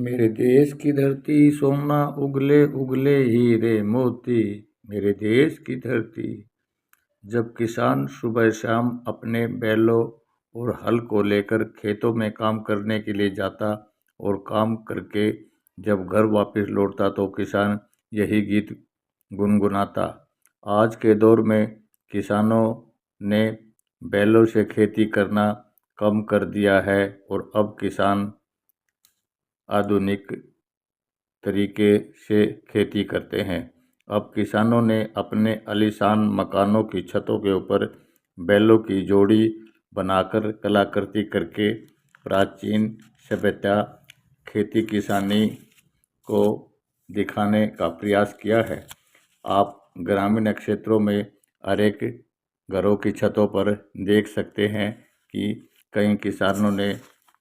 मेरे देश की धरती सोना उगले उगले हीरे मोती। मेरे देश की धरती। जब किसान सुबह शाम अपने बैलों और हल को लेकर खेतों में काम करने के लिए जाता और काम करके जब घर वापस लौटता तो किसान यही गीत गुनगुनाता। आज के दौर में किसानों ने बैलों से खेती करना कम कर दिया है और अब किसान आधुनिक तरीके से खेती करते हैं। अब किसानों ने अपने आलीशान मकानों की छतों के ऊपर बैलों की जोड़ी बनाकर कलाकृति करके प्राचीन सभ्यता खेती किसानी को दिखाने का प्रयास किया है। आप ग्रामीण क्षेत्रों में हर एक घरों की छतों पर देख सकते हैं कि कई किसानों ने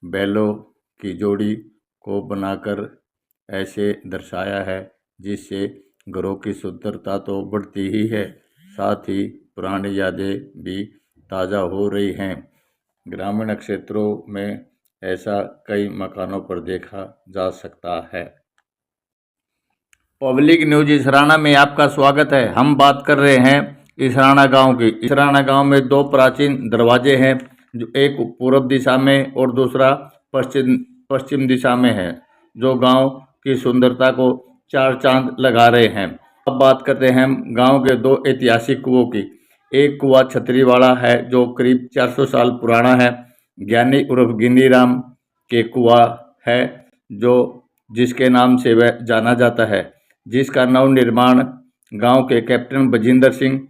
बैलों की जोड़ी को बनाकर ऐसे दर्शाया है जिससे घरों की सुंदरता तो बढ़ती ही है, साथ ही पुरानी यादें भी ताज़ा हो रही हैं। ग्रामीण क्षेत्रों में ऐसा कई मकानों पर देखा जा सकता है। पब्लिक न्यूज इसराना में आपका स्वागत है। हम बात कर रहे हैं इसराना गांव की। इसराना गांव में दो प्राचीन दरवाजे हैं, जो एक पूर्व दिशा में और दूसरा पश्चिम दिशा में है, जो गांव की सुंदरता को चार चांद लगा रहे हैं। अब बात करते हैं गांव के दो ऐतिहासिक कुओं की। एक कुआं छतरी वाला है जो करीब 400 साल पुराना है। ज्ञानी उर्फ गिन्नी राम के कुआं है जो जिसके नाम से वह जाना जाता है, जिसका नव निर्माण गांव के कैप्टन बजिंदर सिंह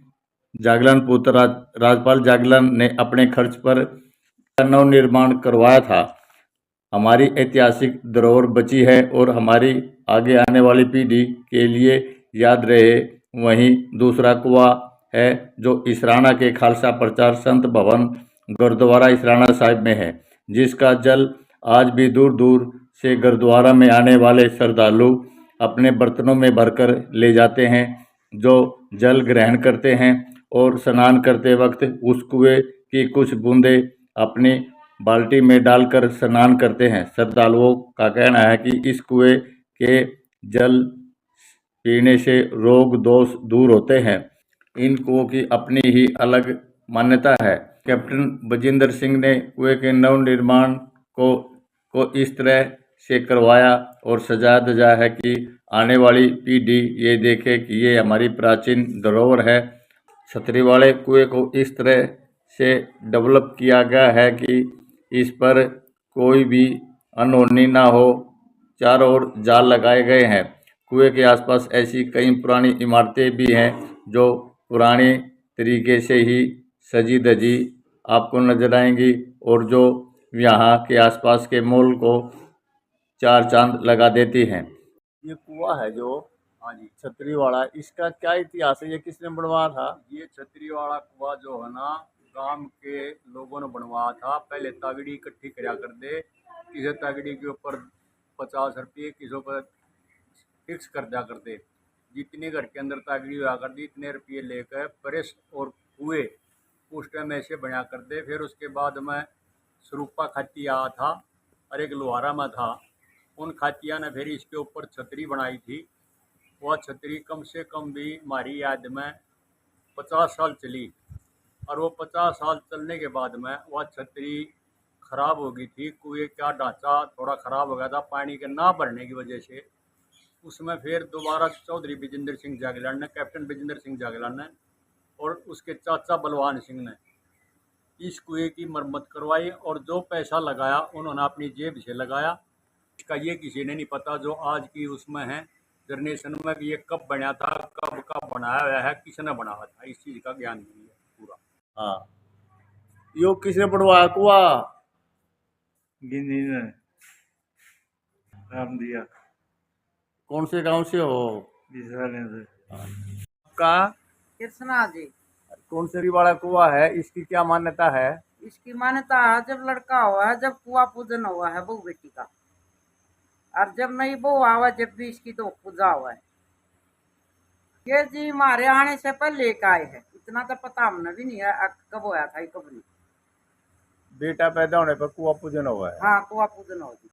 जागलन पुत्र राजपाल जागलन ने अपने खर्च पर नव निर्माण करवाया था। हमारी ऐतिहासिक धरोहर बची है और हमारी आगे आने वाली पीढ़ी के लिए याद रहे। वहीं दूसरा कुआं है जो इसराना के खालसा प्रचार संत भवन गुरुद्वारा इसराना साहिब में है, जिसका जल आज भी दूर दूर से गुरुद्वारा में आने वाले श्रद्धालु अपने बर्तनों में भरकर ले जाते हैं, जो जल ग्रहण करते हैं और स्नान करते वक्त उस कुएं की कुछ बूंदें अपनी बाल्टी में डालकर स्नान करते हैं। श्रद्धालुओं का कहना है कि इस कुएं के जल पीने से रोग दोष दूर होते हैं। इन कुओं की अपनी ही अलग मान्यता है। कैप्टन बजिंदर सिंह ने कुएं के नव निर्माण को इस तरह से करवाया और सजाया धजाया है कि आने वाली पीढ़ी ये देखे कि ये हमारी प्राचीन धरोहर है। छतरी वाले कुएं को इस तरह से डेवलप किया गया है कि इस पर कोई भी अनहोनी ना हो। चारों ओर जाल लगाए गए हैं। कुएं के आसपास ऐसी कई पुरानी इमारतें भी हैं जो पुराने तरीके से ही सजी धजी आपको नजर आएंगी और जो यहाँ के आसपास के माहौल को चार चांद लगा देती हैं। ये कुआं है जो हाँ जी, छतरी वाला, इसका क्या इतिहास है? ये किसने बनवाया था? ये छतरी वाला कुआं जो है ना, गांव के लोगों ने बनवाया था। पहले तगड़ी इकट्ठी करा कर दे, किसी तगड़ी के ऊपर 50 रुपये, किसी पर फिक्स कर दिया करते। जितने घर के अंदर तगड़ी हुआ कर दी इतने रुपये लेकर प्रेस और कुएं उस टाइम ऐसे बना कर दे। फिर उसके बाद में स्वरूपा खाती आया था और एक लोहारा में था। उन खातिया ने फिर इसके ऊपर छतरी बनाई थी। वह छतरी कम से कम भी हमारी याद में 50 साल चली और वो 50 साल चलने के बाद में वह छतरी खराब हो गई थी। कुएं का ढांचा थोड़ा खराब हो गया था पानी के ना भरने की वजह से। उसमें फिर दोबारा चौधरी बजिंदर सिंह जागलान ने, कैप्टन बजिंदर सिंह जागलान ने और उसके चाचा बलवान सिंह ने इस कुएं की मरम्मत करवाई और जो पैसा लगाया उन्होंने अपनी जेब से लगाया। इसका ये किसी ने नहीं पता जो आज की उसमें है जनरेशन में भी ये कब बना था, कब का बनाया हुआ है, किसने बनाया था, इस चीज़ का ज्ञान नहीं है पूरा। हाँ, यो किसने बनवाया कुआं? गिन्नी ने काम दिया। कौन से गांव से हो? इसराने से। का कृष्णा जी। कौन से वाला कुआं है, इसकी क्या मान्यता है? इसकी मान्यता है जब लड़का हुआ है, जब कुआं पूजन हुआ है बहू बेटी का, और जब नई बहू आवा जब भी इसकी तो पूजा हुआ है। ये जी हमारे आने से पहले एक आए है, इतना तो पता हमने भी नहीं है कब होया था कब नहीं। बेटा पैदा होने पर कुआं पूजन हुआ है। हाँ, कुआं पूजन हो जी।